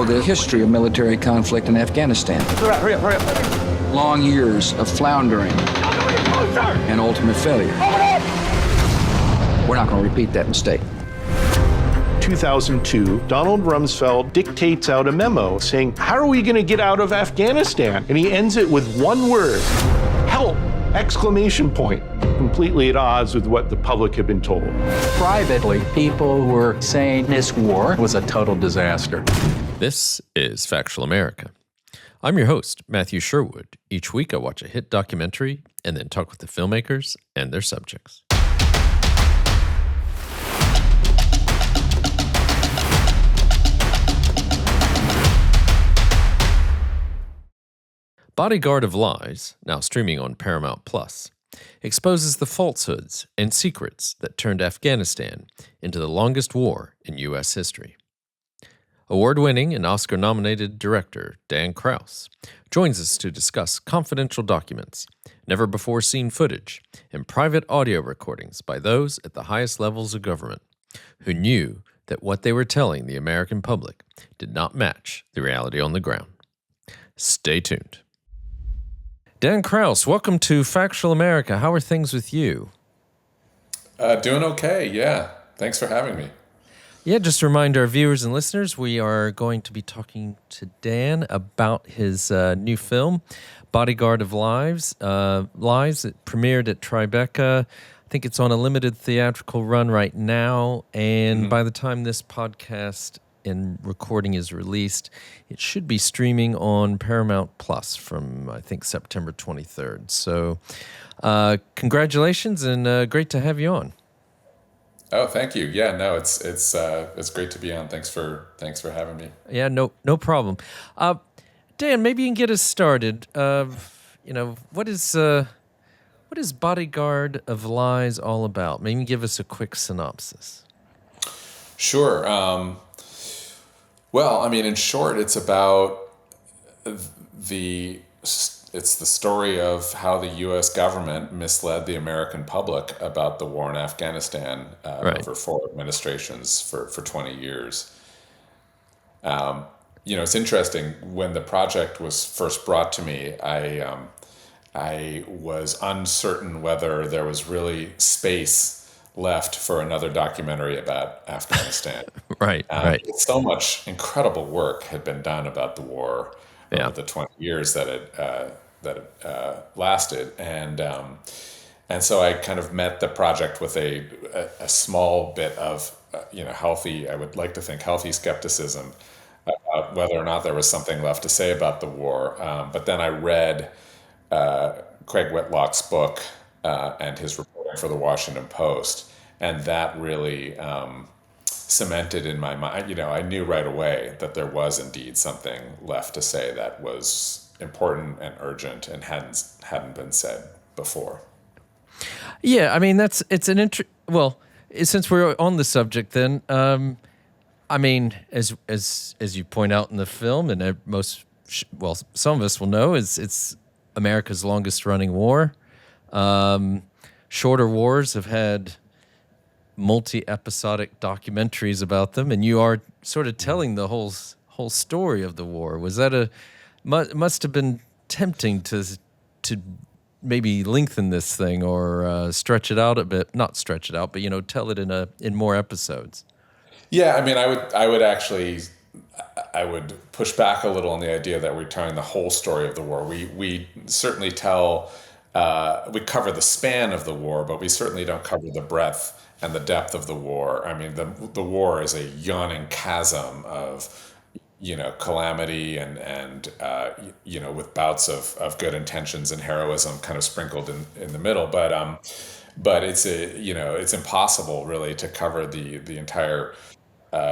the history of military conflict in Afghanistan. Hurry up. Long years of floundering and ultimate failure. We're not going to repeat that mistake. 2002, Donald Rumsfeld dictates out a memo saying, how are we going to get out of Afghanistan? And he ends it with one word, help! Exclamation point. Completely at odds with what the public had been told. Privately, people were saying this war was a total disaster. This is Factual America. I'm your host, Matthew Sherwood. Each week I watch a hit documentary and then talk with the filmmakers and their subjects. Bodyguard of Lies, now streaming on Paramount Plus, exposes the falsehoods and secrets that turned Afghanistan into the longest war in U.S. history. Award-winning and Oscar-nominated director Dan Krauss joins us to discuss confidential documents, never-before-seen footage, and private audio recordings by those at the highest levels of government who knew that what they were telling the American public did not match the reality on the ground. Stay tuned. Dan Krauss, welcome to Factual America. How are things with you? Doing okay, yeah. Thanks for having me. Yeah, just to remind our viewers and listeners, we are going to be talking to Dan about his new film, Bodyguard of Lies. It premiered at Tribeca. I think it's on a limited theatrical run right now, and by the time this podcast and recording is released, it should be streaming on Paramount Plus from, I think, September 23rd. So congratulations, and great to have you on. Oh, thank you. Yeah, no, it's great to be on. Thanks for having me. Yeah, no problem. Dan, maybe you can get us started. What is Bodyguard of Lies all about? Maybe give us a quick synopsis. Sure. Well, I mean, in short, it's about the story of how the U.S. government misled the American public about the war in Afghanistan over 4 administrations for 20 years. It's interesting. When the project was first brought to me, I was uncertain whether there was really space left for another documentary about Afghanistan. Right. So much incredible work had been done about the war over the 20 years that it lasted, and so I kind of met the project with a small bit of healthy, I would like to think healthy skepticism about whether or not there was something left to say about the war. But then I read Craig Whitlock's book and his reporting for the Washington Post, and that really cemented in my mind. I knew right away that there was indeed something left to say that was important and urgent and hadn't been said before. Yeah, I mean since we're on the subject, then I mean, as you point out in the film, and some of us will know, it's America's longest running war. Shorter wars have had multi-episodic documentaries about them, and you are sort of telling the whole story of the war. Was that must have been tempting to maybe lengthen this thing or stretch it out a bit? Not stretch it out, but tell it in more episodes. Yeah, I mean, I would push back a little on the idea that we're telling the whole story of the war. We certainly we cover the span of the war, but we certainly don't cover the breadth and the depth of the war. I mean, the war is a yawning chasm of calamity and with bouts of good intentions and heroism kind of sprinkled in the middle. But it's impossible really to cover the entire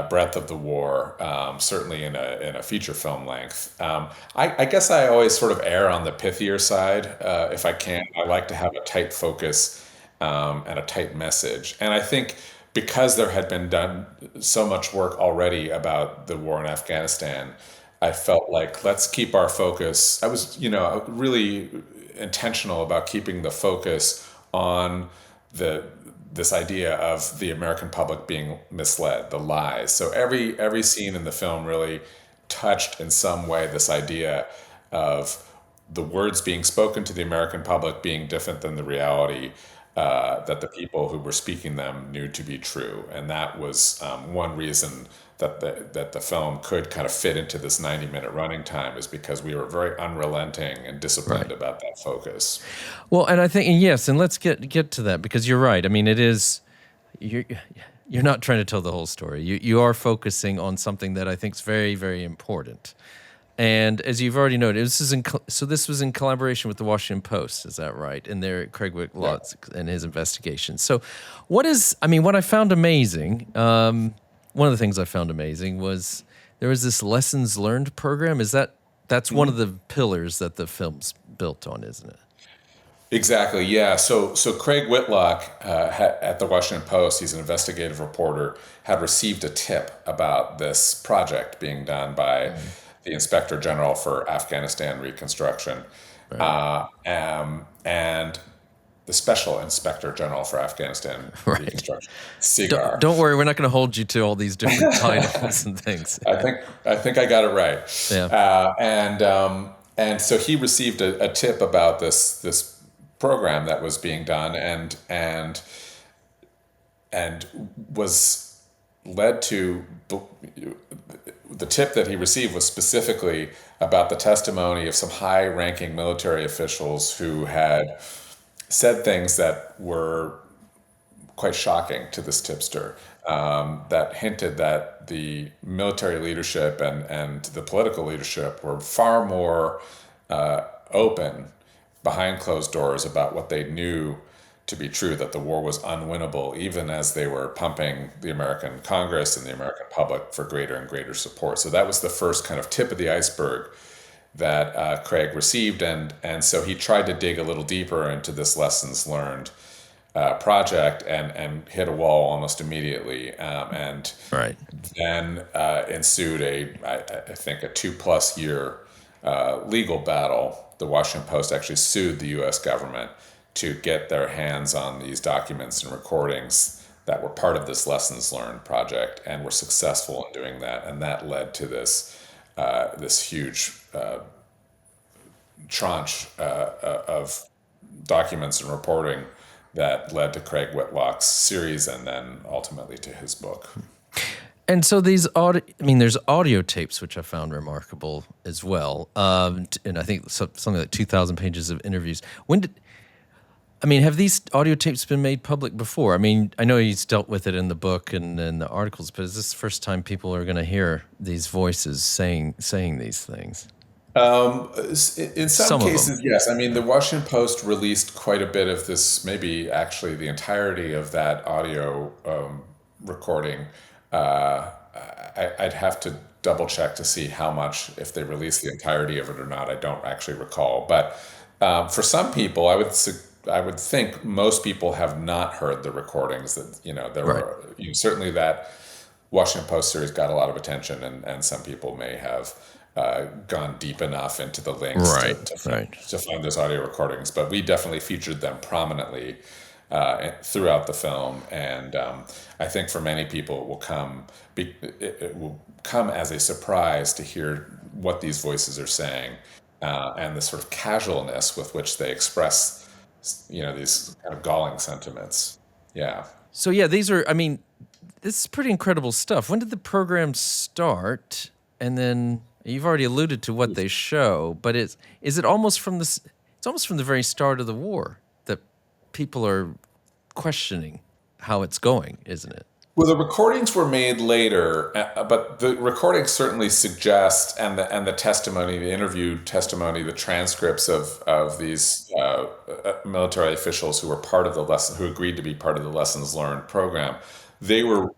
breadth of the war, certainly in a feature film length. I guess I always sort of err on the pithier side. If I can, I like to have a tight focus and a tight message. And I think because there had been done so much work already about the war in Afghanistan, I felt like let's keep our focus. I was, really intentional about keeping the focus on this idea of the American public being misled, the lies. So every scene in the film really touched in some way this idea of the words being spoken to the American public being different than the reality that the people who were speaking them knew to be true. And that was one reason that the film could kind of fit into this 90-minute running time, is because we were very unrelenting and disciplined about that focus. Well, and I think, yes, and let's get to that, because you're right. I mean, it is, you're not trying to tell the whole story. You are focusing on something that I think is very, very important. And as you've already noted, this was in collaboration with the Washington Post, is that right? And there, Craig Whitlock and his investigation. So what I found amazing, one of the things I found amazing was there was this lessons learned program. That's one of the pillars that the film's built on, isn't it? Exactly, yeah. So Craig Whitlock at the Washington Post, he's an investigative reporter, had received a tip about this project being done by the Inspector General for Afghanistan Reconstruction, and the Special Inspector General for Afghanistan Reconstruction, SIGAR. Don't worry, we're not going to hold you to all these different titles and things. I think I got it right. Yeah. And so he received a tip about this program that was being done, and was led to. The tip that he received was specifically about the testimony of some high-ranking military officials who had said things that were quite shocking to this tipster, that hinted that the military leadership and the political leadership were far more open behind closed doors about what they knew to be true, that the war was unwinnable, even as they were pumping the American Congress and the American public for greater and greater support. So that was the first kind of tip of the iceberg that Craig received, and so he tried to dig a little deeper into this lessons learned project and hit a wall almost immediately. And then ensued I think a 2+ year legal battle. The Washington Post actually sued the U.S. government to get their hands on these documents and recordings that were part of this lessons learned project, and were successful in doing that. And that led to this huge tranche of documents and reporting that led to Craig Whitlock's series, and then ultimately to his book. And so there's audio tapes, which I found remarkable as well. And I think something like 2,000 pages of interviews. Have these audio tapes been made public before? I mean, I know he's dealt with it in the book and in the articles, but is this the first time people are going to hear these voices saying these things? In some cases, yes. I mean, the Washington Post released quite a bit of this, maybe actually the entirety of that audio recording. I'd have to double check to see how much, if they released the entirety of it or not. I don't actually recall. But for some people, I would think most people have not heard the recordings. That there were certainly that Washington Post series got a lot of attention, and some people may have gone deep enough into the links to find those audio recordings. But we definitely featured them prominently throughout the film, and I think for many people it will come as a surprise to hear what these voices are saying, and the sort of casualness with which they express these kind of galling sentiments. Yeah. So these are, this is pretty incredible stuff. When did the program start? And then you've already alluded to what they show, but is it almost from it's almost from the very start of the war that people are questioning how it's going, isn't it? Well, the recordings were made later, but the recordings certainly suggest, and the testimony, the interview testimony, the transcripts of these military officials who were part of who agreed to be part of the lessons learned program, they were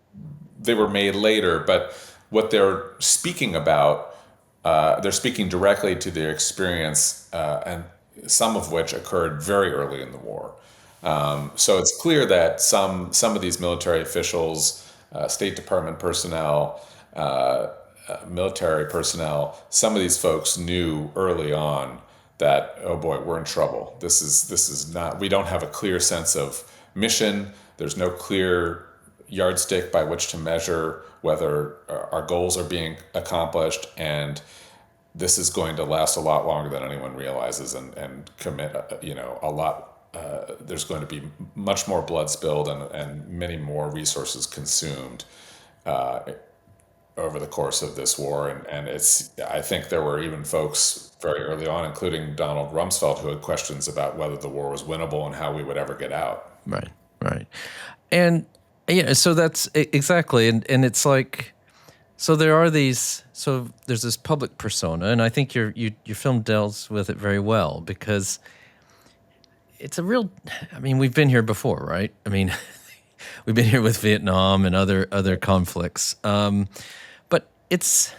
made later. But what they're speaking about, they're speaking directly to their experience, and some of which occurred very early in the war. So it's clear that some of these military officials, State Department personnel, military personnel, some of these folks knew early on that, oh boy, we're in trouble. This is not. We don't have a clear sense of mission. There's no clear yardstick by which to measure whether our goals are being accomplished, and this is going to last a lot longer than anyone realizes, and commit, a lot. There's going to be much more blood spilled and many more resources consumed over the course of this war. And I think there were even folks very early on, including Donald Rumsfeld, who had questions about whether the war was winnable and how we would ever get out. Right. And so that's exactly. And it's like, so there's this public persona, and I think your film deals with it very well, because it's a real, we've been here before, right? We've been here with Vietnam and other conflicts. But it's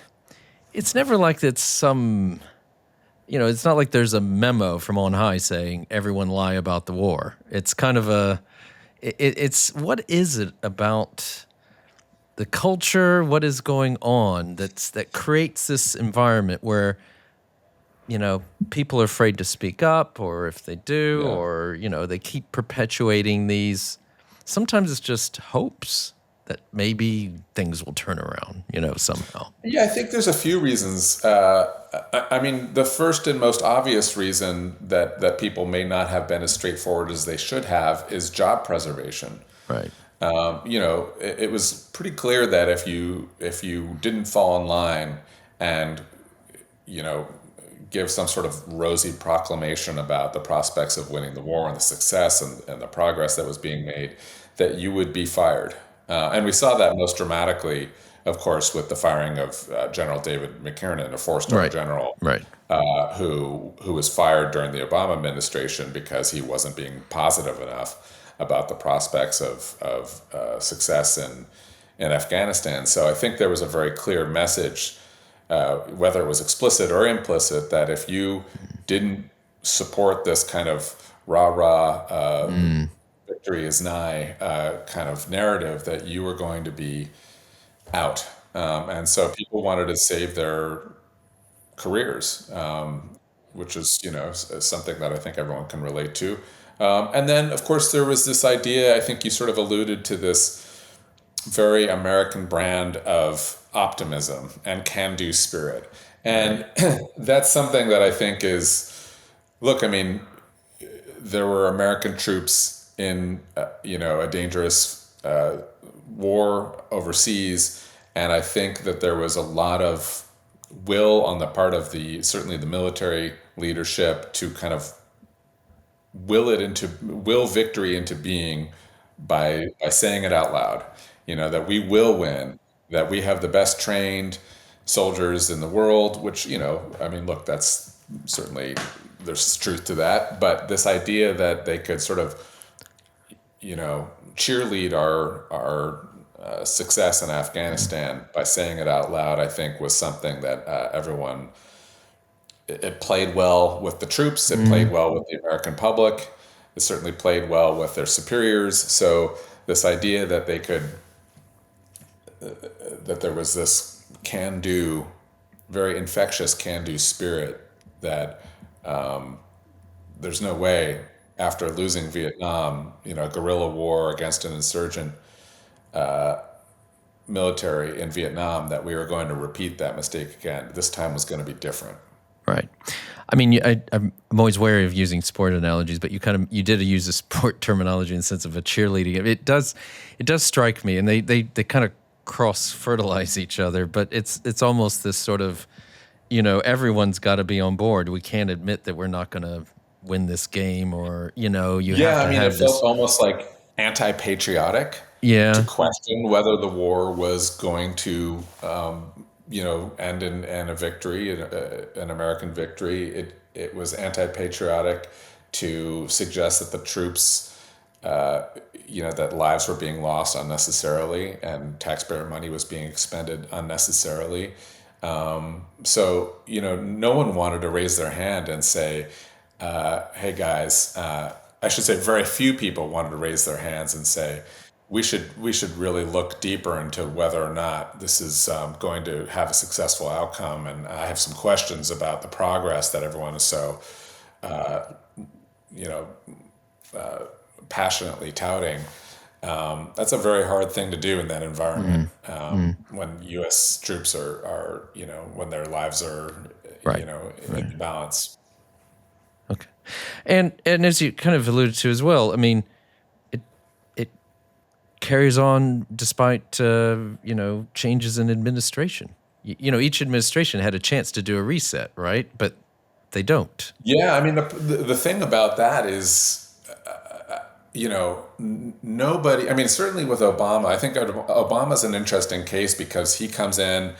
never like it's some, it's not like there's a memo from on high saying everyone lie about the war. It's kind of it's what is it about the culture, what is going on that creates this environment where, people are afraid to speak up, or if they do, or, they keep perpetuating these. Sometimes it's just hopes that maybe things will turn around, somehow. Yeah, I think there's a few reasons. The first and most obvious reason that people may not have been as straightforward as they should have is job preservation. Right. It was pretty clear that if you didn't fall in line and, give some sort of rosy proclamation about the prospects of winning the war and the success and the progress that was being made, that you would be fired. And we saw that most dramatically, of course, with the firing of General David McKiernan, a four-star general, who was fired during the Obama administration because he wasn't being positive enough about the prospects of success in Afghanistan. So I think there was a very clear message, whether it was explicit or implicit, that if you didn't support this kind of rah-rah victory is nigh kind of narrative, that you were going to be out. And so people wanted to save their careers, which is, something that I think everyone can relate to. And then, of course, there was this idea, I think you sort of alluded to this very American brand of optimism and can-do spirit. And that's something that I think is, look, there were American troops in, a dangerous war overseas. And I think that there was a lot of will on the part of certainly the military leadership to kind of will victory into being by saying it out loud, that we will win, that we have the best trained soldiers in the world, which, look, that's certainly, there's truth to that. But this idea that they could sort of, cheerlead our success in Afghanistan by saying it out loud, I think was something that everyone, it played well with the troops. It played well with the American public. It certainly played well with their superiors. So this idea that they could, that there was this can-do, very infectious can-do spirit that there's no way after losing Vietnam, guerrilla war against an insurgent military in Vietnam, that we were going to repeat that mistake again. This time was going to be different. Right. I'm always wary of using sport analogies, but you did use a sport terminology in the sense of a cheerleading. It does strike me, and they kind of cross-fertilize each other, but it's almost this sort of, everyone's got to be on board. We can't admit that we're not going to win this game, or, have to have it this. felt almost like anti-patriotic to question whether the war was going to end in a victory, an American victory. It was anti-patriotic to suggest that the troops, that lives were being lost unnecessarily and taxpayer money was being expended unnecessarily. So, no one wanted to raise their hand and say, hey guys, I should say very few people wanted to raise their hands and say, we should really look deeper into whether or not this is going to have a successful outcome. And I have some questions about the progress that everyone is so, passionately touting. That's a very hard thing to do in that environment when U.S. troops are when their lives are Right. in balance. Okay. And as you kind of alluded to as well, I mean, it carries on despite changes in administration. Each administration had a chance to do a reset, right? But they don't. Yeah, I mean the thing about that is, nobody. I mean, certainly with Obama, I think Obama's an interesting case because he comes in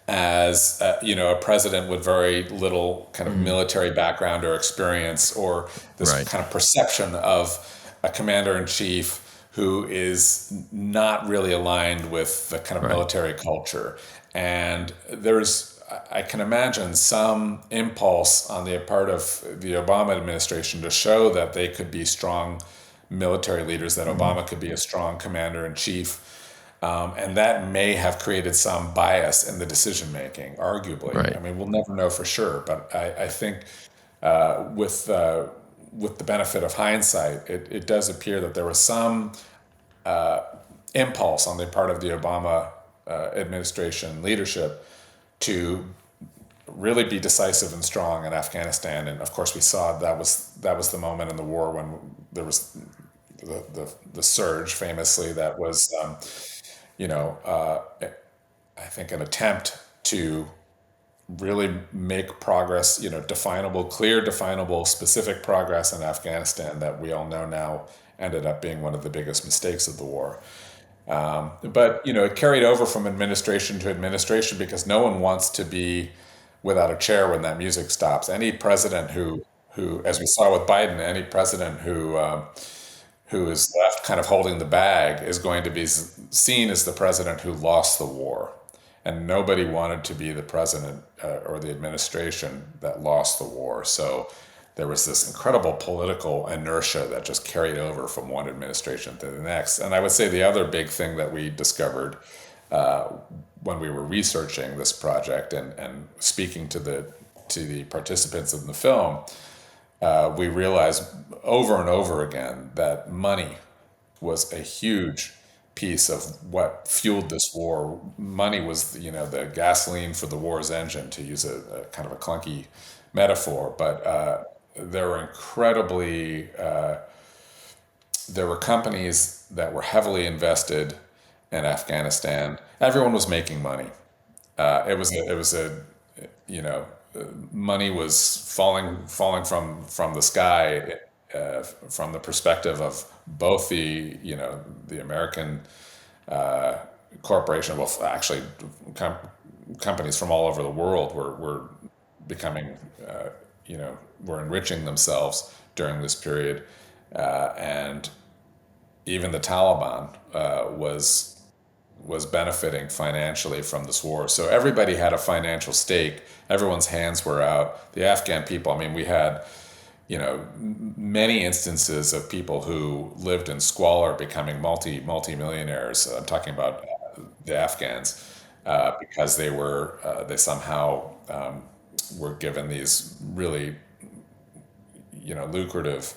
as a president with very little kind of military background or experience, or this Right. kind of perception of a commander in chief who is not really aligned with the kind of military culture. And I can imagine some impulse on the part of the Obama administration to show that they could be strong military leaders, that Obama could be a strong commander in chief. And that may have created some bias in the decision making, arguably. Right. I mean, we'll never know for sure, but I think with the benefit of hindsight, it does appear that there was some impulse on the part of the Obama administration leadership to really be decisive and strong in Afghanistan. And of course, we saw that was the moment in the war when there was the surge, famously, that was I think an attempt to really make progress, clear, definable, specific progress in Afghanistan that we all know now ended up being one of the biggest mistakes of the war. But it carried over from administration to administration because no one wants to be without a chair when that music stops. Any president who, as we saw with Biden, any president who is left kind of holding the bag is going to be seen as the president who lost the war. And nobody wanted to be the president or the administration that lost the war. So there was this incredible political inertia that just carried over from one administration to the next. And I would say the other big thing that we discovered when we were researching this project and speaking to the participants in the film, we realized over and over again that money was a huge piece of what fueled this war. Money was, the gasoline for the war's engine, to use a kind of a clunky metaphor. But there were companies that were heavily invested in Afghanistan. Everyone was making money. Money was falling from the sky from the perspective of both the American corporation. Well, actually, companies from all over the world were becoming, were enriching themselves during this period, and even the Taliban was benefiting financially from this war. So everybody had a financial stake. Everyone's hands were out. The Afghan people, I mean, we had, many instances of people who lived in squalor becoming multi-millionaires. I'm talking about the Afghans because they somehow were given these really, lucrative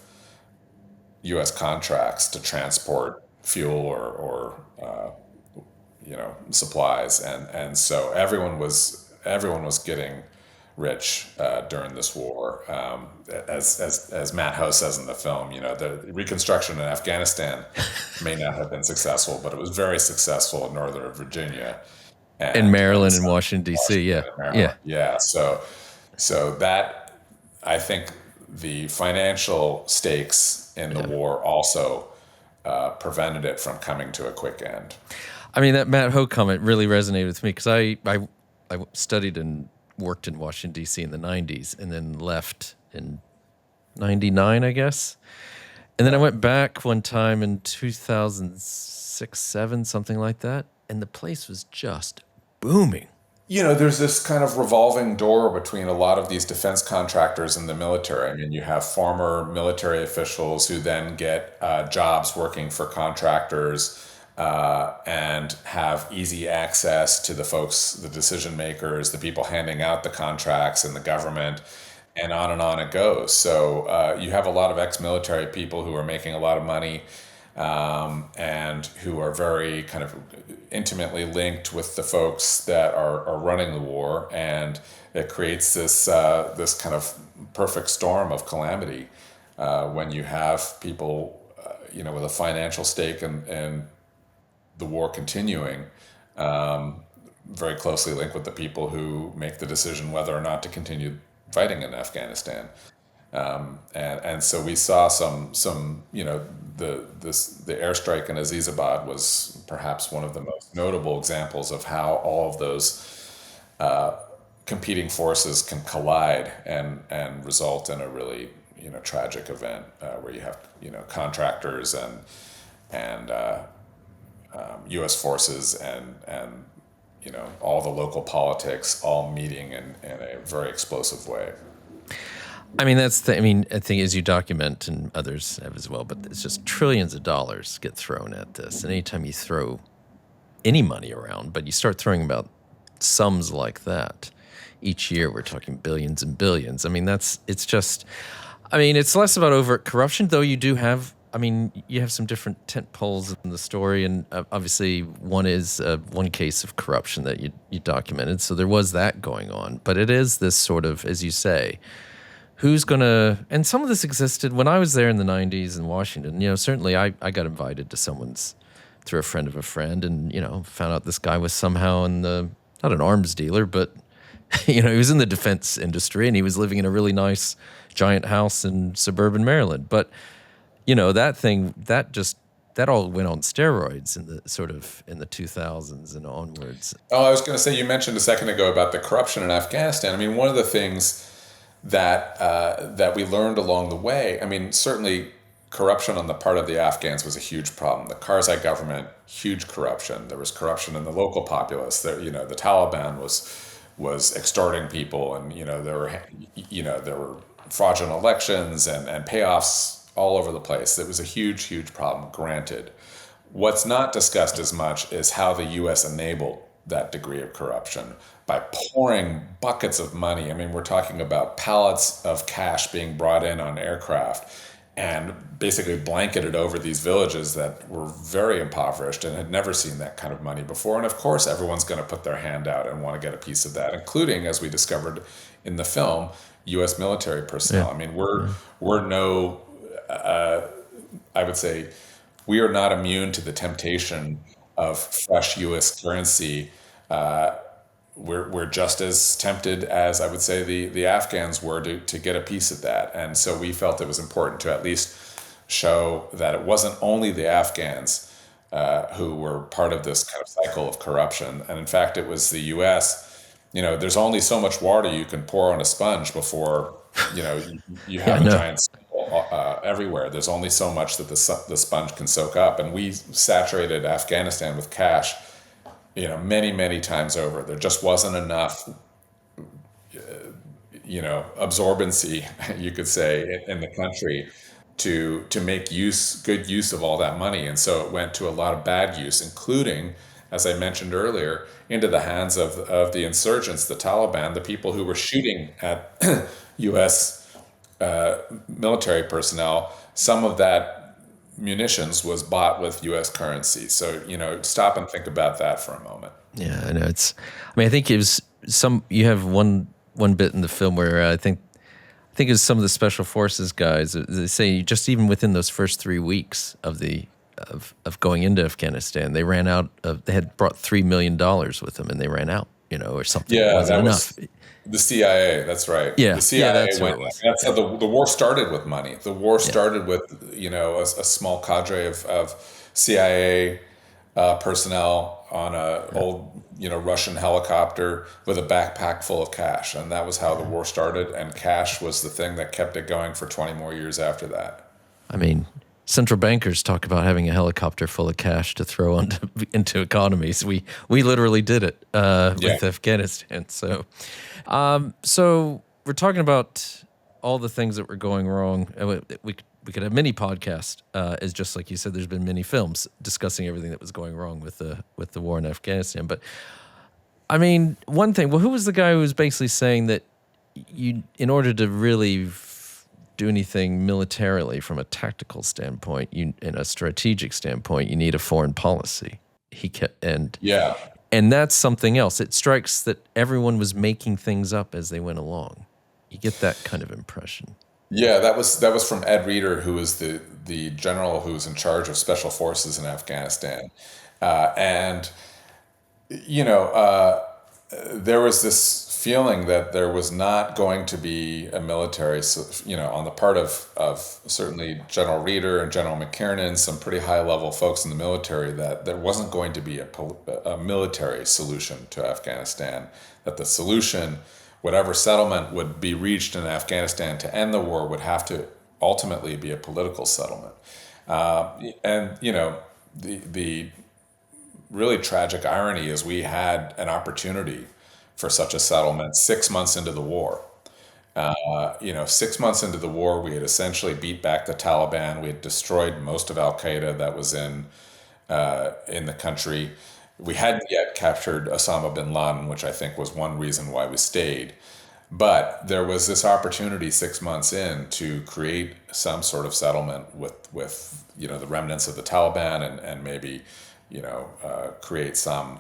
U.S. contracts to transport fuel or supplies, and so everyone was getting rich during this war. As Matt Ho says in the film, the reconstruction in Afghanistan may not have been successful, but it was very successful in Northern Virginia, In Maryland and Washington, D.C., yeah. Yeah. So that, I think the financial stakes in the war also prevented it from coming to a quick end. I mean, that Matt Ho comment really resonated with me because I studied and worked in Washington, D.C. in the 90s and then left in 99, I guess. And then I went back one time in 2006, 7, something like that, and the place was just booming. There's this kind of revolving door between a lot of these defense contractors and the military. I mean, you have former military officials who then get jobs working for contractors and have easy access to the folks, the decision makers, the people handing out the contracts in the government, and on it goes. So you have a lot of ex-military people who are making a lot of money and who are very kind of intimately linked with the folks that are running the war, and it creates this this kind of perfect storm of calamity when you have people, with a financial stake and the war continuing, very closely linked with the people who make the decision whether or not to continue fighting in Afghanistan. And so we saw some the airstrike in Azizabad was perhaps one of the most notable examples of how all of those competing forces can collide and result in a really tragic event where you have contractors and U.S. forces and all the local politics all meeting in a very explosive way. I mean, I think as you document, and others have as well, but it's just trillions of dollars get thrown at this. And anytime you throw any money around, but you start throwing about sums like that each year, we're talking billions and billions. I mean, it's less about overt corruption, though you do have, you have some different tent poles in the story. And obviously one is one case of corruption that you documented. So there was that going on. But it is this sort of, as you say, who's going to, and some of this existed when I was there in the 90s in Washington. Certainly I got invited to someone's, through a friend of a friend, and, found out this guy was somehow not an arms dealer, but, he was in the defense industry, and he was living in a really nice giant house in suburban Maryland. But, that all went on steroids in the 2000s and onwards. Oh, I was going to say, you mentioned a second ago about the corruption in Afghanistan. One of the things that we learned along the way, certainly corruption on the part of the Afghans was a huge problem. The Karzai government, huge corruption. There was corruption in the local populace. The Taliban was extorting people, and there were fraudulent elections and payoffs all over the place. It was a huge, huge problem, granted. What's not discussed as much is how the U.S. enabled that degree of corruption by pouring buckets of money. We're talking about pallets of cash being brought in on aircraft and basically blanketed over these villages that were very impoverished and had never seen that kind of money before. And of course, everyone's going to put their hand out and want to get a piece of that, including, as we discovered in the film, U.S. military personnel. Yeah. We're no, I would say, we are not immune to the temptation of fresh U.S. currency. We're just as tempted as, I would say, the Afghans were to get a piece of that. And so we felt it was important to at least show that it wasn't only the Afghans who were part of this kind of cycle of corruption. And in fact, it was the U.S. There's only so much water you can pour on a sponge before, you have a giant circle everywhere. There's only so much that the sponge can soak up. And we saturated Afghanistan with cash many, many times over. There just wasn't enough, absorbency, you could say, in the country to make good use of all that money. And so it went to a lot of bad use, including, as I mentioned earlier, into the hands of the insurgents, the Taliban, the people who were shooting at U.S. Military personnel. Some of that munitions was bought with U.S. currency. So, stop and think about that for a moment. Yeah, I know. I think it was you have one bit in the film where I think it was some of the special forces guys, they say just even within those first 3 weeks of going into Afghanistan, they ran out they had brought $3 million with them, and they ran out, or something. Yeah, wasn't enough. The CIA, that's right. Yeah, the CIA that's went. That's how the war started with money. The war started with a small cadre of CIA personnel on a old Russian helicopter with a backpack full of cash, and that was how the war started. And cash was the thing that kept it going for 20 more years after that. Central bankers talk about having a helicopter full of cash to throw into economies. We literally did it with Afghanistan. So we're talking about all the things that were going wrong. We could have many podcasts, as just like you said, there's been many films discussing everything that was going wrong with the war in Afghanistan. But one thing. Well, who was the guy who was basically saying that in order to really do anything militarily from a tactical standpoint. In a strategic standpoint, you need a foreign policy. And that's something else. It strikes that everyone was making things up as they went along. You get that kind of impression. Yeah, that was from Ed Reeder, who was the general who was in charge of special forces in Afghanistan, and there was this feeling that there was not going to be a military, on the part of certainly General Reeder and General McKiernan, some pretty high-level folks in the military, that there wasn't going to be a military solution to Afghanistan, that the solution, whatever settlement would be reached in Afghanistan to end the war, would have to ultimately be a political settlement. The really tragic irony is we had an opportunity for such a settlement 6 months into the war. 6 months into the war, we had essentially beat back the Taliban. We had destroyed most of Al-Qaeda that was in the country. We hadn't yet captured Osama bin Laden, which I think was one reason why we stayed. But there was this opportunity 6 months in to create some sort of settlement with the remnants of the Taliban and maybe create some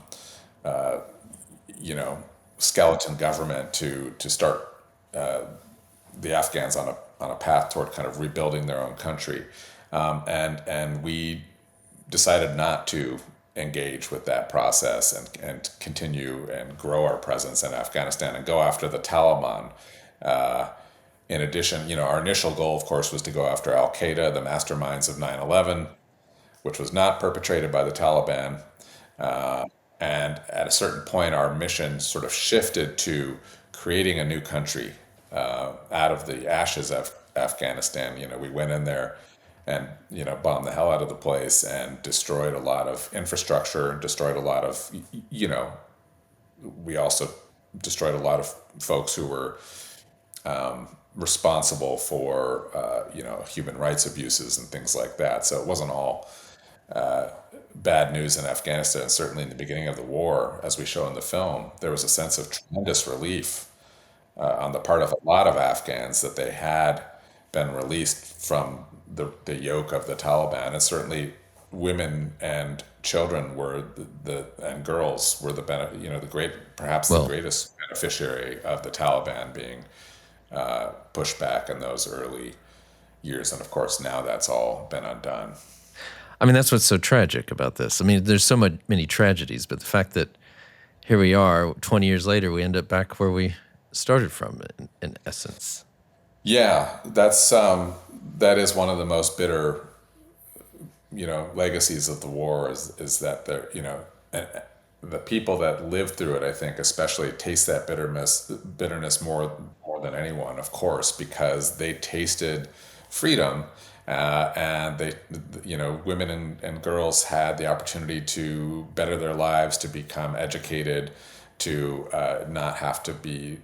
skeleton government to start the Afghans on a path toward kind of rebuilding their own country, and we decided not to engage with that process and continue and grow our presence in Afghanistan and go after the Taliban. In addition, our initial goal, of course, was to go after Al-Qaeda, the masterminds of 9/11, which was not perpetrated by the Taliban. And at a certain point, our mission sort of shifted to creating a new country out of the ashes of Afghanistan. We went in there and bombed the hell out of the place and destroyed a lot of infrastructure and destroyed a lot of, we also destroyed a lot of folks who were responsible for, human rights abuses and things like that. So it wasn't all bad news in Afghanistan. Certainly in the beginning of the war, as we show in the film, there was a sense of tremendous relief on the part of a lot of Afghans that they had been released from the yoke of the Taliban. And certainly women and children were and girls were the greatest beneficiary of the Taliban being pushed back in those early years. And of course, now that's all been undone. I mean, that's what's so tragic about this. I mean, there's so many tragedies, but the fact that here we are, 20 years later, we end up back where we started from, in essence. Yeah, that is one of the most bitter, legacies of the war is that and the people that lived through it, I think, especially taste that bitterness more than anyone, of course, because they tasted freedom. And they, women and girls had the opportunity to better their lives, to become educated, to not have to be,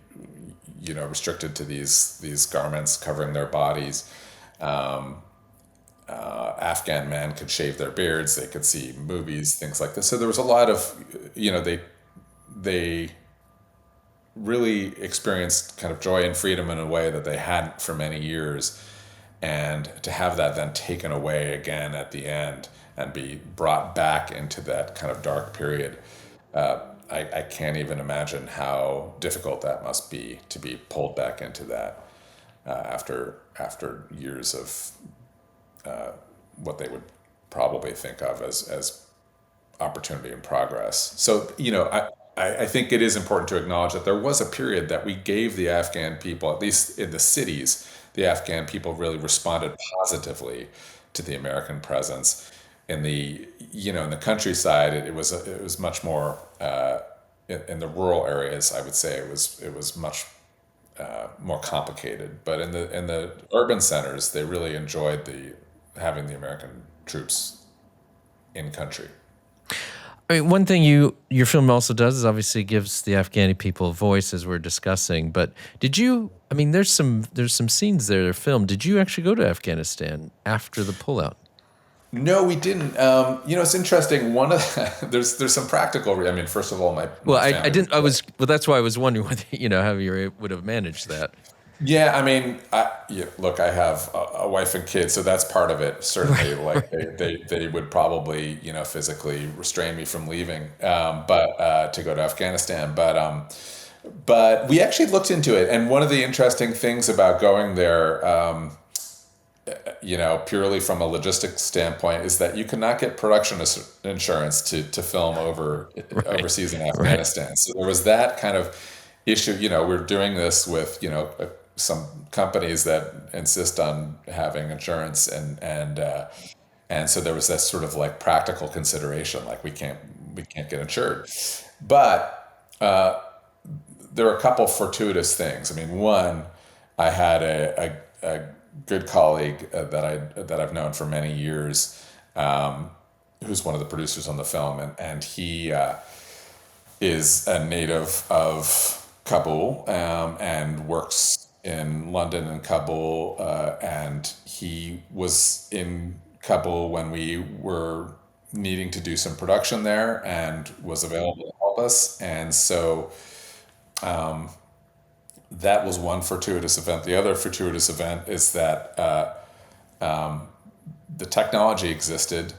restricted to these garments covering their bodies. Afghan men could shave their beards, they could see movies, things like this. So there was a lot of, they really experienced kind of joy and freedom in a way that they hadn't for many years. And to have that then taken away again at the end and be brought back into that kind of dark period, I can't even imagine how difficult that must be to be pulled back into that after years of what they would probably think of as opportunity and progress. So, I think it is important to acknowledge that there was a period that we gave the Afghan people, at least in the cities, the Afghan people really responded positively to the American presence. In the in the countryside, it was much more in the rural areas. I would say it was much more complicated. But in the urban centers, they really enjoyed having the American troops in country. I mean, one thing your film also does is obviously gives the Afghani people a voice, as we're discussing. But did you? I mean, there's some scenes there that are filmed. Did you actually go to Afghanistan after the pullout? No, we didn't. It's interesting. There's some practical. I mean, first of all, I didn't. That's why I was wondering whether how you would have managed that. Yeah, I mean, look, I have a wife and kids, so that's part of it. Certainly, like they would probably, physically restrain me from leaving, but to go to Afghanistan. But we actually looked into it, and one of the interesting things about going there, purely from a logistics standpoint, is that you cannot get production insurance to film overseas in Afghanistan. Right. So there was that kind of issue. We're doing this with some companies that insist on having insurance, and so there was this sort of like practical consideration, like we can't get insured. But there are a couple fortuitous things. I mean, one, I had a good colleague that I've known for many years, who's one of the producers on the film, and he is a native of Kabul, and works in London and Kabul, and he was in Kabul when we were needing to do some production there and was available to help us. And so that was one fortuitous event. The other fortuitous event is that the technology existed,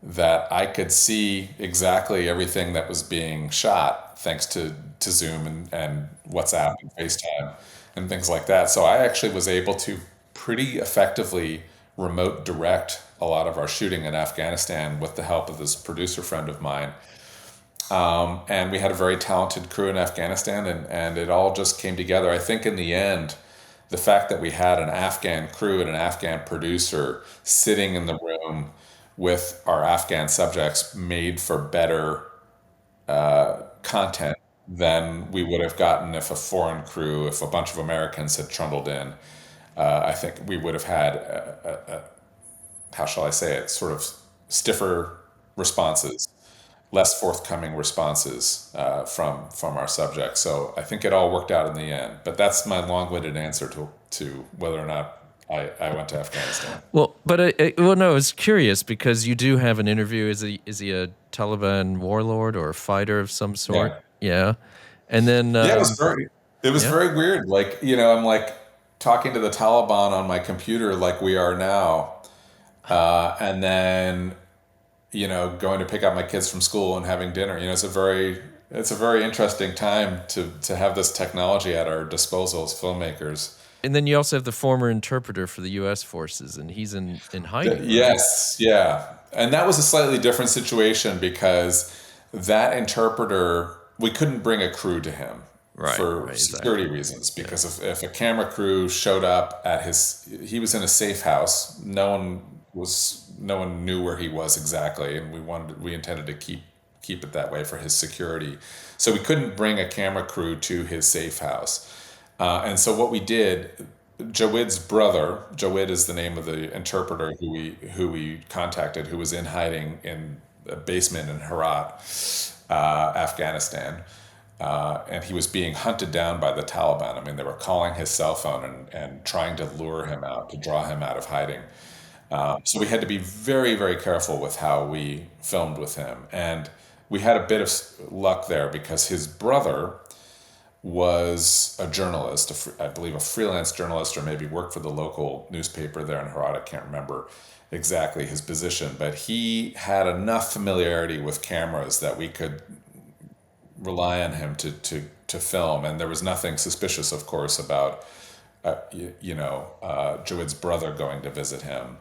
that I could see exactly everything that was being shot thanks to Zoom and WhatsApp and FaceTime and things like that. So I actually was able to pretty effectively remote direct a lot of our shooting in Afghanistan with the help of this producer friend of mine. And we had a very talented crew in Afghanistan, and it all just came together. I think in the end, the fact that we had an Afghan crew and an Afghan producer sitting in the room with our Afghan subjects made for better content than we would have gotten if a bunch of Americans had trundled in. I think we would have had, how shall I say it, sort of stiffer responses, less forthcoming responses from our subjects. So I think it all worked out in the end. But that's my long-winded answer to whether or not I went to Afghanistan. Well, but I was curious because you do have an interview. Is he a Taliban warlord or a fighter of some sort? Yeah. And then it was very weird. Like, I'm like talking to the Taliban on my computer like we are now, and then going to pick up my kids from school and having dinner. It's a very interesting time to have this technology at our disposal as filmmakers. And then you also have the former interpreter for the U.S. forces, and he's in hiding. Yes, right? Yeah. And that was a slightly different situation because that interpreter, we couldn't bring a crew to him for security reasons. Because if a camera crew showed up he was in a safe house. No one knew where he was exactly, and we intended to keep it that way for his security. So we couldn't bring a camera crew to his safe house. And so what we did, Jawid's brother, Jawid is the name of the interpreter who we contacted, who was in hiding in a basement in Herat, Afghanistan. And he was being hunted down by the Taliban. I mean, they were calling his cell phone and trying to lure him out, to draw him out of hiding. So we had to be very, very careful with how we filmed with him. And we had a bit of luck there because his brother was a journalist, I believe a freelance journalist, or maybe worked for the local newspaper there in Herat. I can't remember exactly his position, but he had enough familiarity with cameras that we could rely on him to film. And there was nothing suspicious, of course, about Jawid's brother going to visit him.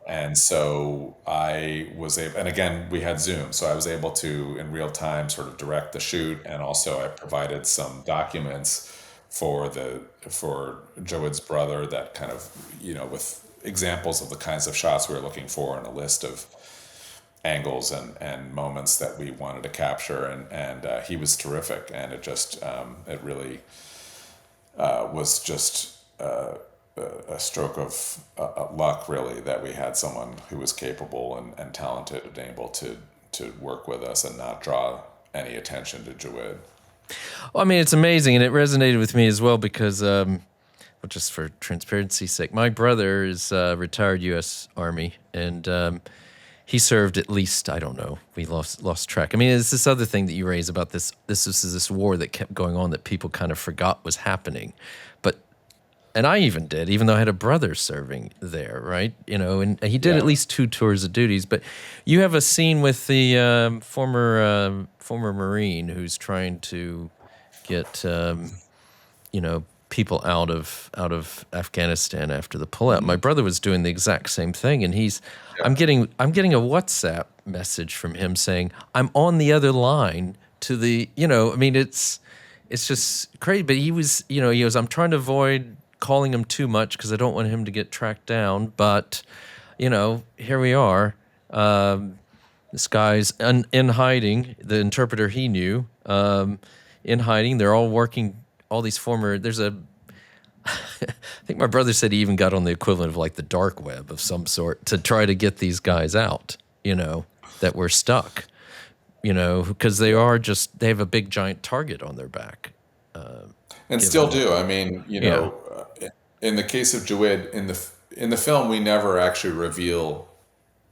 And so I was able, and again, we had Zoom, so I was able to, in real time, sort of direct the shoot. And also I provided some documents for Jawid's brother that kind of, with examples of the kinds of shots we were looking for and a list of angles and moments that we wanted to capture. And he was terrific. And it just, it really was just a stroke of luck, really, that we had someone who was capable and talented and able to work with us and not draw any attention to Jawid. Well, I mean, it's amazing, and it resonated with me as well because, just for transparency's sake, my brother is retired U.S. Army, and he served at least, I don't know, we lost track. I mean, it's this other thing that you raise about this war that kept going on that people kind of forgot was happening. But and I even did, even though I had a brother serving there, right? And he did at least 2 tours of duties. But you have a scene with the former Marine who's trying to get people out of Afghanistan after the pullout. My brother was doing the exact same thing, and I'm getting a WhatsApp message from him saying, "I'm on the other line to the," it's just crazy. But he goes, "I'm trying to avoid calling him too much because I don't want him to get tracked down, but here we are. This guy's in hiding. The interpreter he knew, in hiding. They're all working. All these former. I think my brother said he even got on the equivalent of like the dark web of some sort to try to get these guys out. That were stuck. Because they have a big giant target on their back, and still do. I mean, in the case of Jawid, in the film, we never actually reveal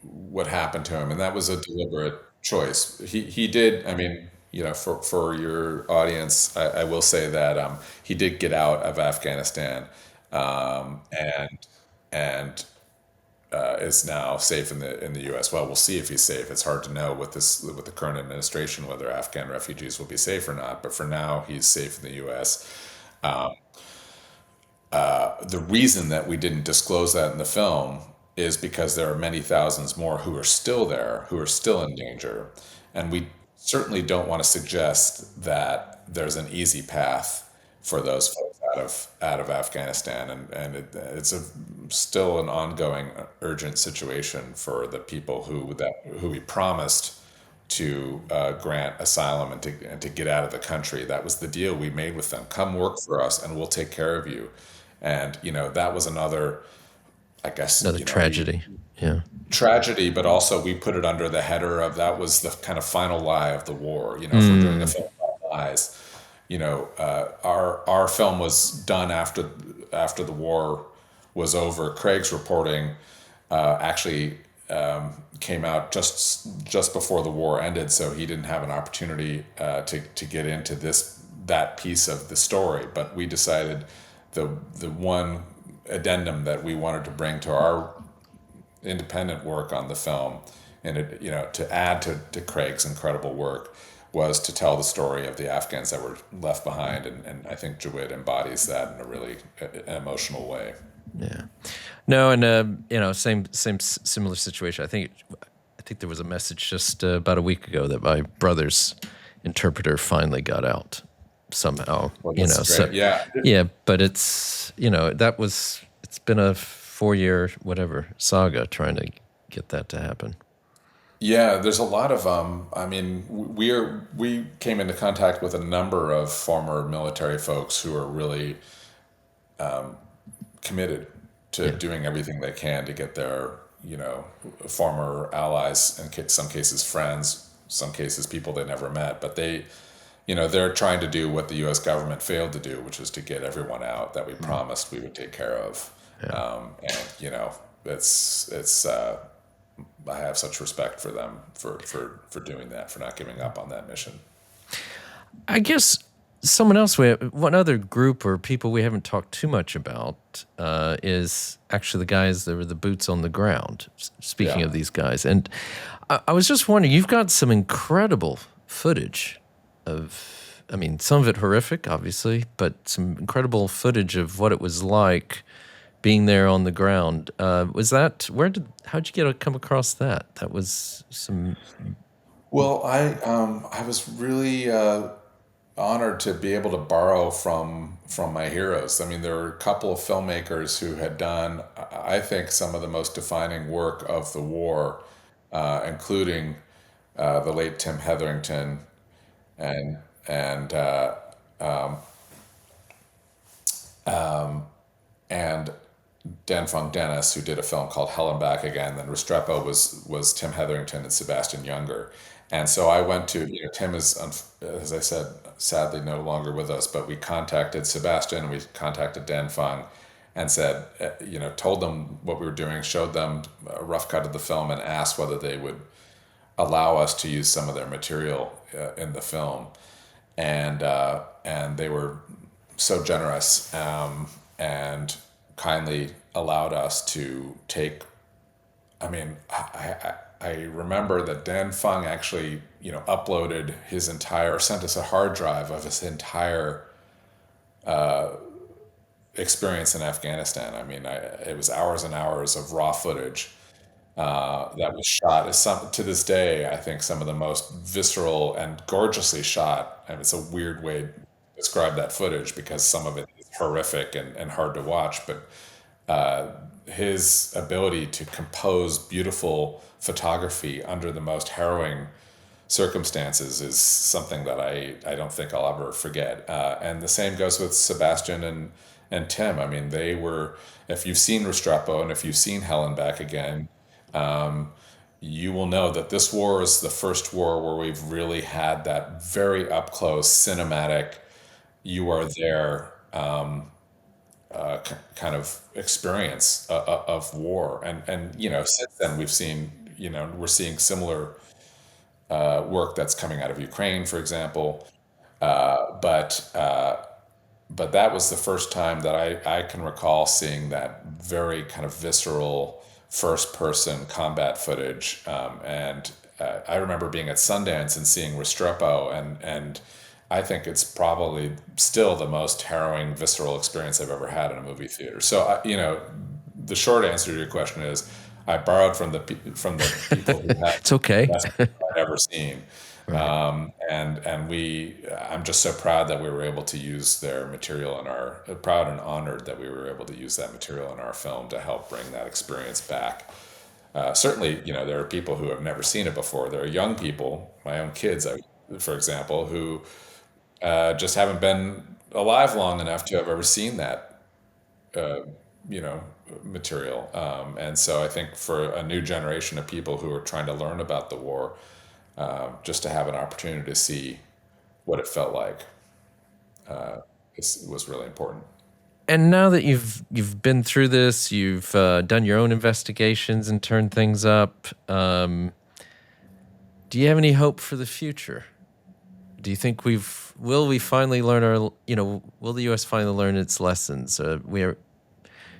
what happened to him, and that was a deliberate choice. He did. I mean, for your audience, I will say that he did get out of Afghanistan, and is now safe in the U.S. Well, we'll see if he's safe. It's hard to know with the current administration whether Afghan refugees will be safe or not. But for now, he's safe in the U.S. The reason that we didn't disclose that in the film is because there are many thousands more who are still there, who are still in danger, and we certainly don't want to suggest that there's an easy path for those folks out of Afghanistan, and it's still an ongoing urgent situation for the people who we promised to grant asylum and to get out of the country. That was the deal we made with them. Come work for us, and we'll take care of you. And that was another, I guess, another tragedy. Tragedy, but also we put it under the header of that was the kind of final lie of the war. If we're doing a film about lies, our film was done after the war was over. Craig's reporting actually came out just before the war ended, so he didn't have an opportunity to get into that piece of the story. But we decided the one addendum that we wanted to bring to our independent work on the film, and to add to Craig's incredible work, was to tell the story of the Afghans that were left behind, and I think Jawid embodies that in a really emotional way. Yeah, no, and similar situation. I think there was a message just about a week ago that my brother's interpreter finally got out somehow. Well, that's great. But it's it's been a 4-year saga trying to get that to happen. Yeah, there's a lot of we came into contact with a number of former military folks who are really committed to doing everything they can to get their former allies, in some cases friends, some cases people they never met, but they're trying to do what the U.S. government failed to do, which is to get everyone out that we promised we would take care of. It's I have such respect for them for doing that, for not giving up on that mission. I guess one other group or people we haven't talked too much about is actually the guys that were the boots on the ground. Speaking of these guys, and I was just wondering, you've got some incredible footage of, some of it horrific, obviously, but some incredible footage of what it was like being there on the ground. Was that, how'd you come across that? That was some... Well, I was really honored to be able to borrow from my heroes. There were a couple of filmmakers who had done, I think, some of the most defining work of the war, including the late Tim Hetherington and Dan Dennis, who did a film called Hell and Back Again. Then Restrepo was Tim Hetherington and Sebastian Younger. And so I went to, Tim is, as I said, sadly no longer with us, but we contacted Sebastian, we contacted Dan Fung and said, told them what we were doing, showed them a rough cut of the film and asked whether they would allow us to use some of their material in the film. And they were so generous. and kindly allowed us to take. I mean, I remember that Dan Fung actually, uploaded his entire, or sent us a hard drive of his entire experience in Afghanistan. I mean, it was hours and hours of raw footage that was shot. To this day, I think some of the most visceral and gorgeously shot. And it's a weird way to describe that footage because some of it is horrific and hard to watch. But his ability to compose beautiful photography under the most harrowing circumstances is something that I don't think I'll ever forget. And the same goes with Sebastian and Tim. I mean, they were, if you've seen Restrepo and if you've seen Hell and Back Again, you will know that this war is the first war where we've really had that very up close cinematic, you are there kind of experience of war. And since then we've seen, we're seeing similar work that's coming out of Ukraine, for example. But that was the first time that I can recall seeing that very kind of visceral first-person combat footage. And I remember being at Sundance and seeing Restrepo, and I think it's probably still the most harrowing, visceral experience I've ever had in a movie theater. So, the short answer to your question is I borrowed from the people who had It's okay. the best I've ever seen. I'm just so proud that we were able to use their material proud and honored that we were able to use that material in our film to help bring that experience back. Certainly, there are people who have never seen it before. There are young people, my own kids, for example, who just haven't been alive long enough to have ever seen that, material. And so I think for a new generation of people who are trying to learn about the war, just to have an opportunity to see what it felt like was really important. And now that you've been through this, you've done your own investigations and turned things up. Do you have any hope for the future? Do you think will we finally learn will the U.S. finally learn its lessons? We are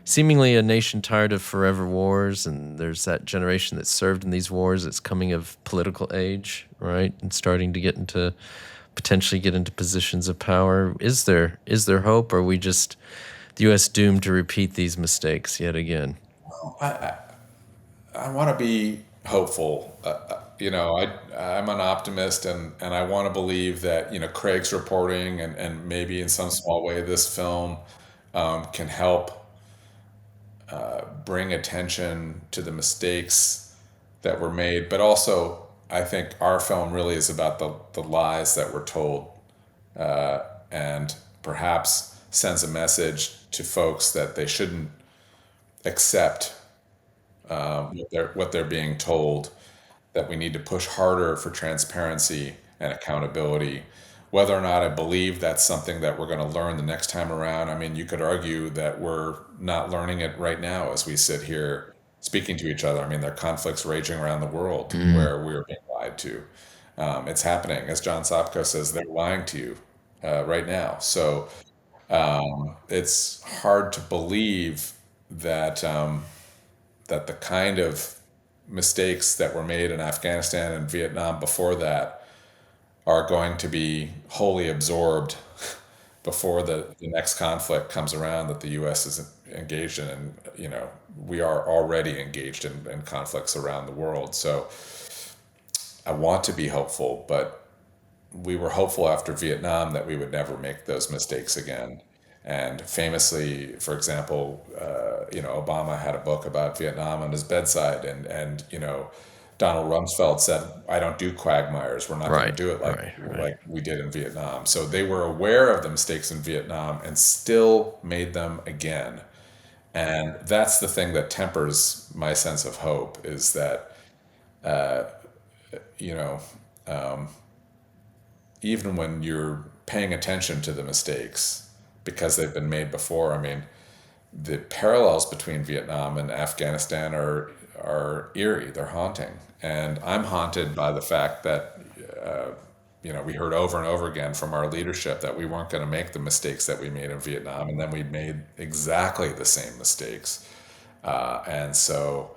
seemingly a nation tired of forever wars, and there's that generation that served in these wars that's coming of political age, right? And starting to potentially get into positions of power. Is there hope, or are we just the U.S. doomed to repeat these mistakes yet again? I want to be hopeful. I'm an optimist, and I want to believe that, Craig's reporting and maybe in some small way this film can help bring attention to the mistakes that were made. But also, I think our film really is about the lies that were told, and perhaps sends a message to folks that they shouldn't accept what they're being told, that we need to push harder for transparency and accountability. Whether or not I believe that's something that we're going to learn the next time around, I mean, you could argue that we're not learning it right now as we sit here speaking to each other. I mean, there are conflicts raging around the world where we're being lied to. It's happening. As John Sopko says, they're lying to you right now. So it's hard to believe that that the kind of mistakes that were made in Afghanistan and Vietnam before that are going to be wholly absorbed before the next conflict comes around that the U.S. is engaged in. And, we are already engaged in conflicts around the world. So I want to be hopeful, but we were hopeful after Vietnam that we would never make those mistakes again. And famously, for example, Obama had a book about Vietnam on his bedside, and Donald Rumsfeld said, "I don't do quagmires. We're not going to do it like we did in Vietnam." So they were aware of the mistakes in Vietnam and still made them again. And that's the thing that tempers my sense of hope, is that even when you're paying attention to the mistakes because they've been made before, I mean, the parallels between Vietnam and Afghanistan are eerie, they're haunting. And I'm haunted by the fact that we heard over and over again from our leadership that we weren't going to make the mistakes that we made in Vietnam, and then we made exactly the same mistakes. And so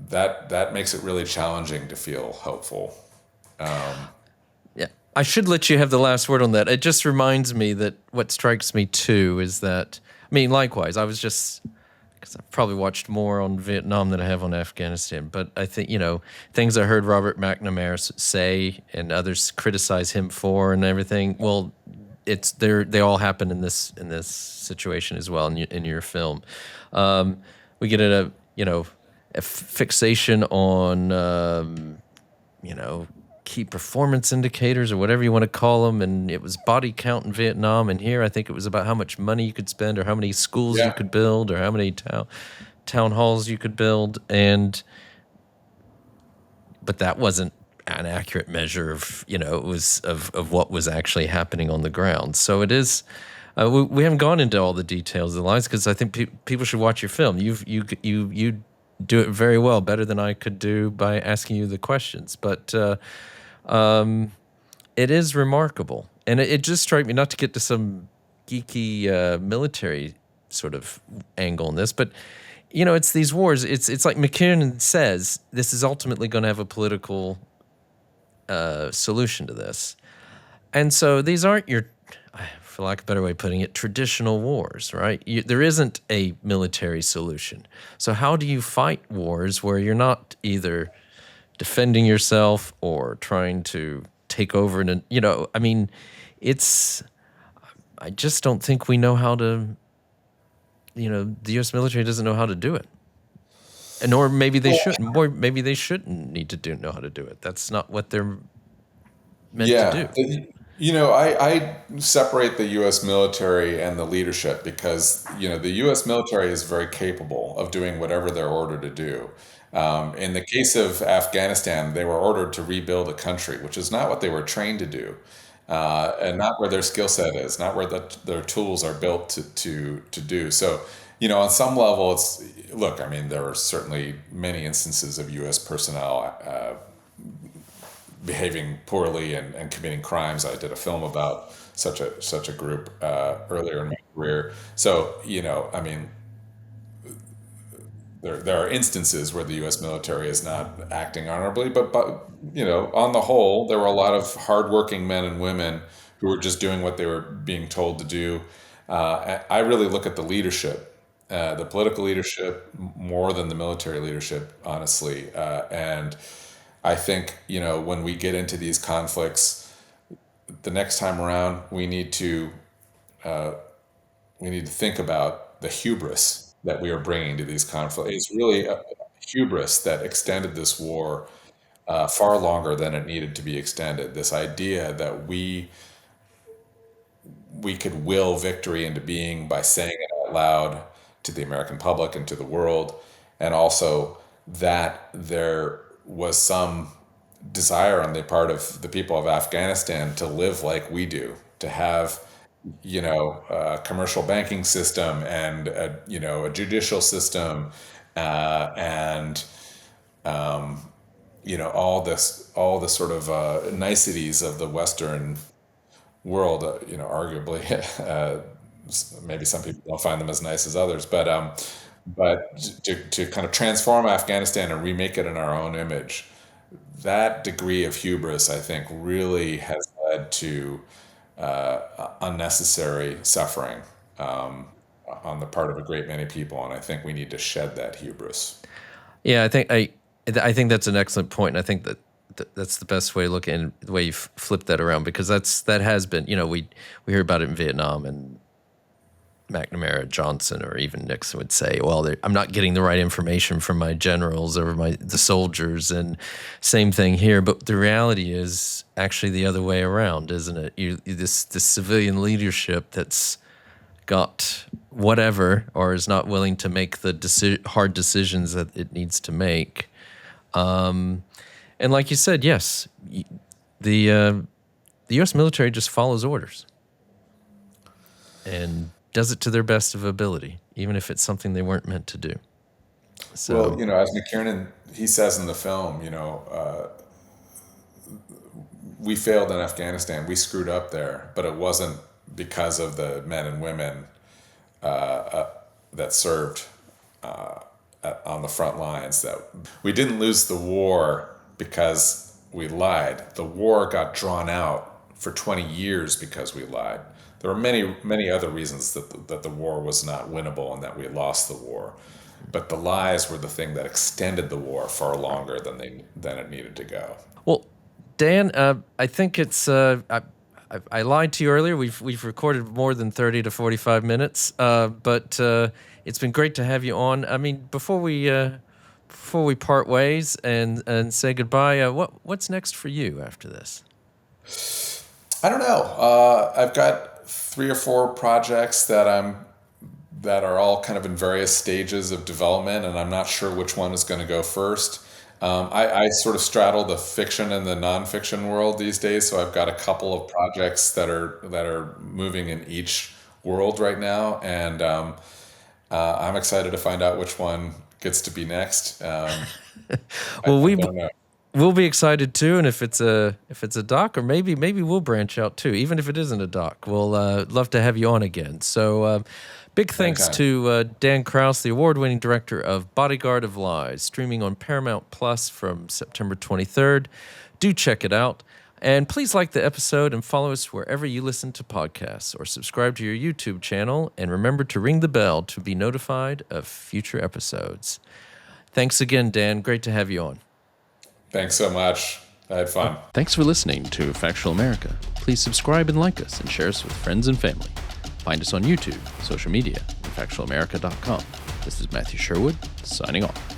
that makes it really challenging to feel hopeful. Yeah, I should let you have the last word on that. It just reminds me that what strikes me too is that, I mean, likewise, because I've probably watched more on Vietnam than I have on Afghanistan, but I think, things I heard Robert McNamara say and others criticize him for and everything, well, they all happen in this situation as well in your film. We get a fixation on, key performance indicators or whatever you want to call them, and it was body count in Vietnam, and here I think it was about how much money you could spend or how many schools you could build or how many town halls you could build, but that wasn't an accurate measure of it was of what was actually happening on the ground. So it is. We haven't gone into all the details of the lines because I think people should watch your film. You do it very well, better than I could do by asking you the questions. But it is remarkable, and it just struck me, not to get to some geeky military sort of angle in this, but it's these wars. It's like McKiernan says, this is ultimately going to have a political solution to this, and so these aren't your, for lack of a better way of putting it, traditional wars, right? There isn't a military solution. So how do you fight wars where you're not either defending yourself or trying to take over? And I just don't think we know how to, the U.S. military doesn't know how to do it. And or maybe they shouldn't. Or maybe they shouldn't need to know how to do it. That's not what they're meant to do. I separate the U.S. military and the leadership because, the U.S. military is very capable of doing whatever they're ordered to do. In the case of Afghanistan, they were ordered to rebuild a country, which is not what they were trained to do, and not where their skill set is, not where their tools are built to do. So, on some level, there are certainly many instances of U.S. personnel behaving poorly and committing crimes. I did a film about such a group earlier in my career. So, there are instances where the U.S. military is not acting honorably, but on the whole, there were a lot of hardworking men and women who were just doing what they were being told to do. I really look at the leadership, the political leadership, more than the military leadership, honestly, and I think, when we get into these conflicts, the next time around, we need to think about the hubris that we are bringing to these conflicts. It's really a hubris that extended this war far longer than it needed to be extended. This idea that we could will victory into being by saying it out loud to the American public and to the world, and also that there was some desire on the part of the people of Afghanistan to live like we do, to have, a commercial banking system and a judicial system, and all the sort of niceties of the Western world. Arguably, maybe some people don't find them as nice as others, but to kind of transform Afghanistan and remake it in our own image, that degree of hubris, I think, really has led to unnecessary suffering on the part of a great many people, and I think we need to shed that hubris. Yeah, I think that's an excellent point, and I think that's the best way to look at it, the way you flip that around, because that has been, we hear about it in Vietnam, and McNamara, Johnson, or even Nixon would say, well, I'm not getting the right information from my generals or the soldiers, and same thing here. But the reality is actually the other way around, isn't it? This civilian leadership that's got whatever, or is not willing to make the hard decisions that it needs to make. And like you said, yes, the U.S. military just follows orders and does it to their best of ability, even if it's something they weren't meant to do. So, well, as McKiernan, he says in the film, we failed in Afghanistan. We screwed up there, but it wasn't because of the men and women that served on the front lines. That we didn't lose the war because we lied. The war got drawn out for 20 years because we lied. There were many other reasons that the war was not winnable and that we lost the war. But the lies were the thing that extended the war far longer than it needed to go. Well, Dan, I think it's I lied to you earlier. We've recorded more than 30 to 45 minutes, but it's been great to have you on. I mean, before we part ways and say goodbye, what's next for you after this? I don't know. I've got 3 or 4 projects that are all kind of in various stages of development, and I'm not sure which one is going to go first. I sort of straddle the fiction and the nonfiction world these days, so I've got a couple of projects that are moving in each world right now, and I'm excited to find out which one gets to be next. Well, I don't know. We'll be excited too, and if it's a doc, or maybe we'll branch out too. Even if it isn't a doc, we'll love to have you on again. So big thanks to Dan Krauss, the award-winning director of Bodyguard of Lies, streaming on Paramount Plus from September 23rd. Do check it out. And please like the episode and follow us wherever you listen to podcasts, or subscribe to your YouTube channel, and remember to ring the bell to be notified of future episodes. Thanks again, Dan. Great to have you on. Thanks so much. I had fun. Thanks for listening to Factual America. Please subscribe and like us, and share us with friends and family. Find us on YouTube, social media, and factualamerica.com. This is Matthew Sherwood, signing off.